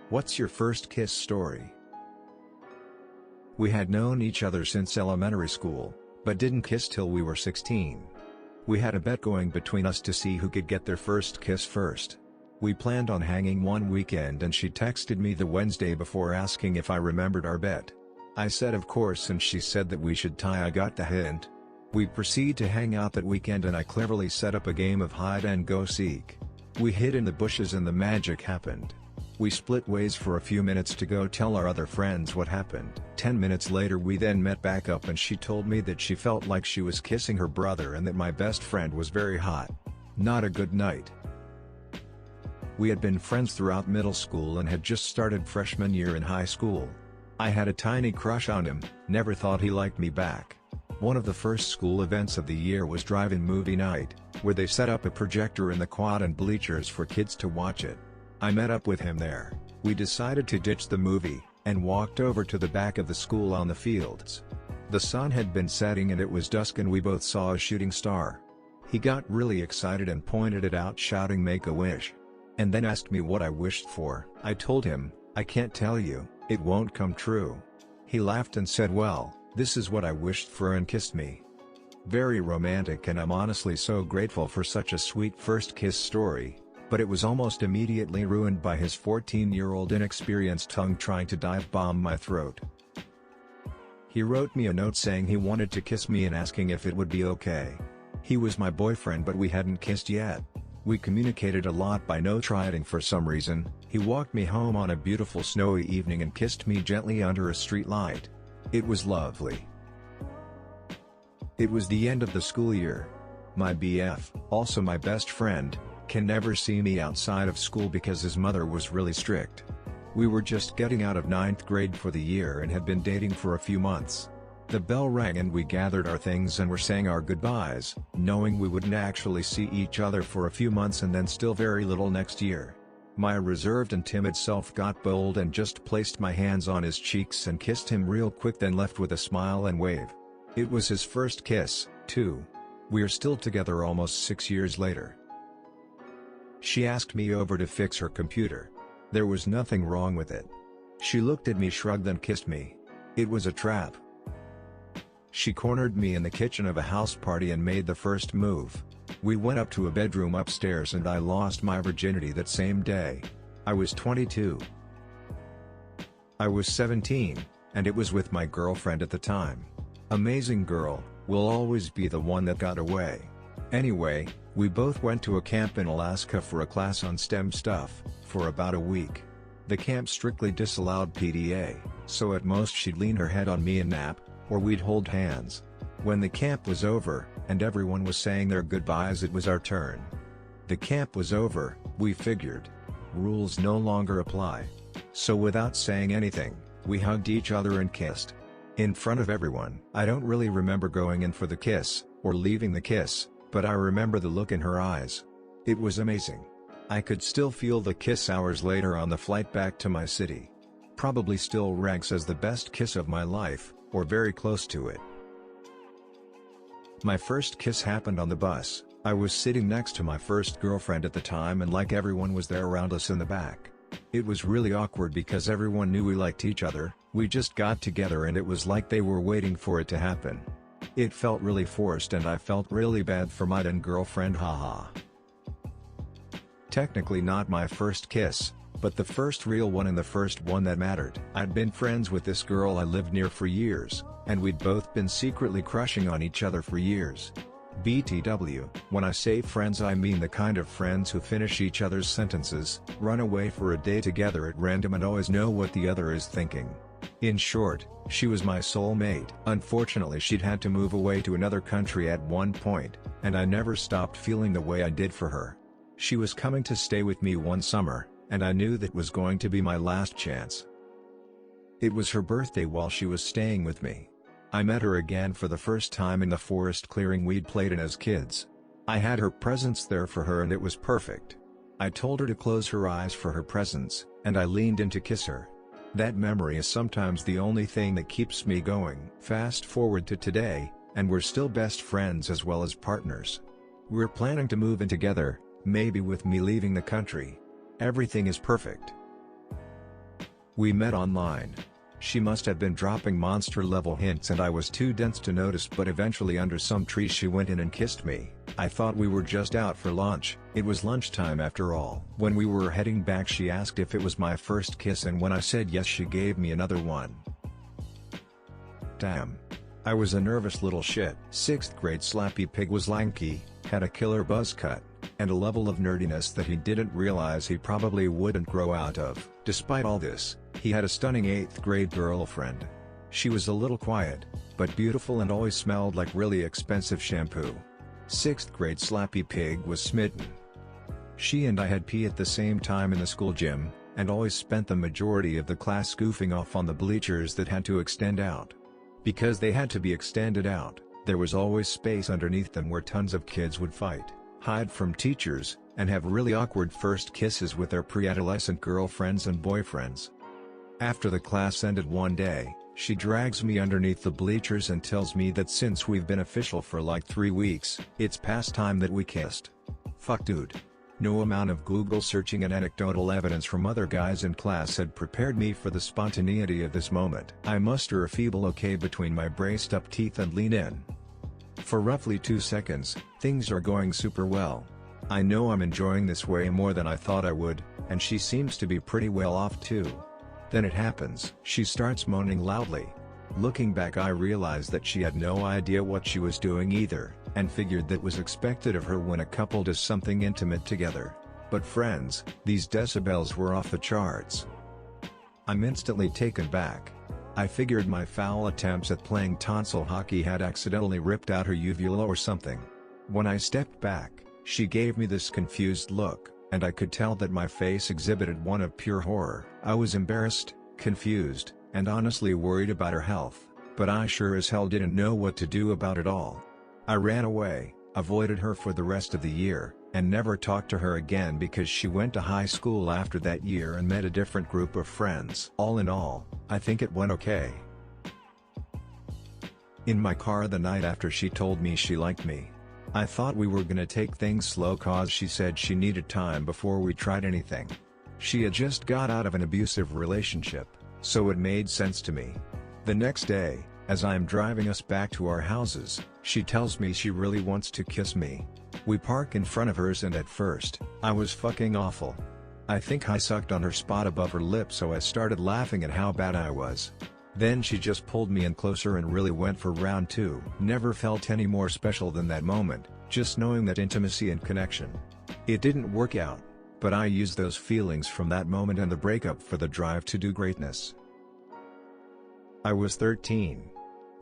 What's your first kiss story? We had known each other since elementary school, but didn't kiss till we were 16. We had a bet going between us to see who could get their first kiss first. We planned on hanging one weekend and she texted me the Wednesday before asking if I remembered our bet. I said of course and she said that we should tie. I got the hint. We proceed to hang out that weekend and I cleverly set up a game of hide and go seek. We hid in the bushes and the magic happened. We split ways for a few minutes to go tell our other friends what happened. 10 minutes later we then met back up and she told me that she felt like she was kissing her brother and that my best friend was very hot. Not a good night. We had been friends throughout middle school and had just started freshman year in high school. I had a tiny crush on him, never thought he liked me back. One of the first school events of the year was drive-in movie night, where they set up a projector in the quad and bleachers for kids to watch it. I met up with him there. We decided to ditch the movie, and walked over to the back of the school on the fields. The sun had been setting and it was dusk and we both saw a shooting star. He got really excited and pointed it out shouting "Make a wish." And then asked me what I wished for. I told him, "I can't tell you, it won't come true." He laughed and said, "Well, this is what I wished for," and kissed me. Very romantic and I'm honestly so grateful for such a sweet first kiss story. But it was almost immediately ruined by his 14-year-old inexperienced tongue trying to dive bomb my throat. He wrote me a note saying he wanted to kiss me and asking if it would be okay. He was my boyfriend but we hadn't kissed yet. We communicated a lot by note writing for some reason. He walked me home on a beautiful snowy evening and kissed me gently under a street light. It was lovely. It was the end of the school year. My BF, also my best friend, can never see me outside of school because his mother was really strict. We were just getting out of 9th grade for the year and had been dating for a few months. The bell rang and we gathered our things and were saying our goodbyes, knowing we wouldn't actually see each other for a few months and then still very little next year. My reserved and timid self got bold and just placed my hands on his cheeks and kissed him real quick, then left with a smile and wave. It was his first kiss, too. We're still together almost 6 years later. She asked me over to fix her computer. There was nothing wrong with it. She looked at me, shrugged and kissed me. It was a trap. She cornered me in the kitchen of a house party and made the first move. We went up to a bedroom upstairs and I lost my virginity that same day. I was 22. I was 17, and it was with my girlfriend at the time. Amazing girl, will always be the one that got away. Anyway, we both went to a camp in Alaska for a class on STEM stuff, for about a week. The camp strictly disallowed PDA, so at most she'd lean her head on me and nap, or we'd hold hands. When the camp was over, and everyone was saying their goodbyes, it was our turn. The camp was over, we figured. Rules no longer apply. So without saying anything, we hugged each other and kissed. In front of everyone. I don't really remember going in for the kiss, or leaving the kiss, but I remember the look in her eyes. It was amazing. I could still feel the kiss hours later on the flight back to my city. Probably still ranks as the best kiss of my life, or very close to it. My first kiss happened on the bus. I was sitting next to my first girlfriend at the time and like everyone was there around us in the back. It was really awkward because everyone knew we liked each other, we just got together and it was like they were waiting for it to happen. It felt really forced and I felt really bad for my then girlfriend, haha. Technically not my first kiss, but the first real one and the first one that mattered. I'd been friends with this girl I lived near for years, and we'd both been secretly crushing on each other for years. BTW, when I say friends I mean the kind of friends who finish each other's sentences, run away for a day together at random and always know what the other is thinking. In short, she was my soulmate. Unfortunately she'd had to move away to another country at one point, and I never stopped feeling the way I did for her. She was coming to stay with me one summer, and I knew that was going to be my last chance. It was her birthday while she was staying with me. I met her again for the first time in the forest clearing we'd played in as kids. I had her presents there for her and it was perfect. I told her to close her eyes for her presents, and I leaned in to kiss her. That memory is sometimes the only thing that keeps me going. Fast forward to today, and we're still best friends as well as partners. We're planning to move in together, maybe with me leaving the country. Everything is perfect. We met online. She must have been dropping monster-level hints and I was too dense to notice, but eventually under some tree she went in and kissed me. I thought we were just out for lunch. It was lunchtime after all. When we were heading back she asked if it was my first kiss, and when I said yes she gave me another one. Damn. I was a nervous little shit. 6th grade Slappy Pig was lanky, had a killer buzz cut, and a level of nerdiness that he didn't realize he probably wouldn't grow out of. Despite all this, he had a stunning 8th grade girlfriend. She was a little quiet, but beautiful and always smelled like really expensive shampoo. 6th grade Slappy Pig was smitten. She and I had pee at the same time in the school gym, and always spent the majority of the class goofing off on the bleachers that had to extend out. Because they had to be extended out, there was always space underneath them where tons of kids would fight, hide from teachers, and have really awkward first kisses with their pre-adolescent girlfriends and boyfriends. After the class ended one day, she drags me underneath the bleachers and tells me that since we've been official for like 3 weeks, it's past time that we kissed. Fuck dude. No amount of Google searching and anecdotal evidence from other guys in class had prepared me for the spontaneity of this moment. I muster a feeble okay between my braced up teeth and lean in. For roughly 2 seconds, things are going super well. I know I'm enjoying this way more than I thought I would, and she seems to be pretty well off too. Then it happens. She starts moaning loudly. Looking back I realized that she had no idea what she was doing either, and figured that was expected of her when a couple does something intimate together. But friends, these decibels were off the charts. I'm instantly taken back. I figured my foul attempts at playing tonsil hockey had accidentally ripped out her uvula or something. When I stepped back, she gave me this confused look, and I could tell that my face exhibited one of pure horror. I was embarrassed, confused, and honestly worried about her health, but I sure as hell didn't know what to do about it all. I ran away, avoided her for the rest of the year, and never talked to her again because she went to high school after that year and met a different group of friends. All in all, I think it went okay. In my car the night after she told me she liked me, I thought we were gonna take things slow cause she said she needed time before we tried anything. She had just got out of an abusive relationship, so it made sense to me. The next day, as I'm driving us back to our houses, she tells me she really wants to kiss me. We park in front of hers and at first, I was fucking awful. I think I sucked on her spot above her lip so I started laughing at how bad I was. Then she just pulled me in closer and really went for round 2. Never felt any more special than that moment, just knowing that intimacy and connection. It didn't work out, but I used those feelings from that moment and the breakup for the drive to do greatness. I was 13.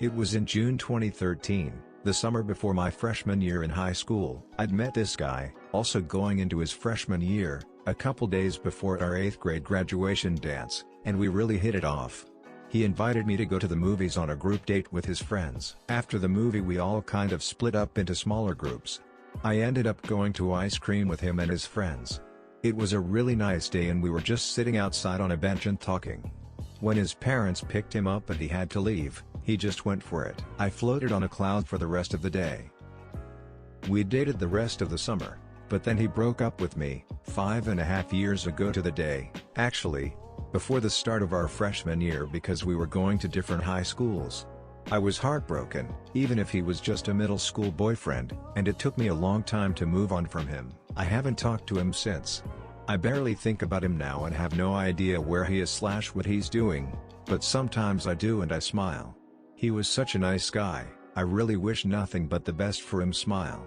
It was in June 2013, the summer before my freshman year in high school. I'd met this guy, also going into his freshman year, a couple days before our 8th grade graduation dance, and we really hit it off. He invited me to go to the movies on a group date with his friends. After the movie we all kind of split up into smaller groups. I ended up going to ice cream with him and his friends. It was a really nice day and we were just sitting outside on a bench and talking. When his parents picked him up and he had to leave, he just went for it. I floated on a cloud for the rest of the day. We dated the rest of the summer, but then he broke up with me, 5.5 years ago to the day, actually, before the start of our freshman year because we were going to different high schools. I was heartbroken, even if he was just a middle school boyfriend, and it took me a long time to move on from him. I haven't talked to him since. I barely think about him now and have no idea where he is / what he's doing, but sometimes I do and I smile. He was such a nice guy, I really wish nothing but the best for him. Smile.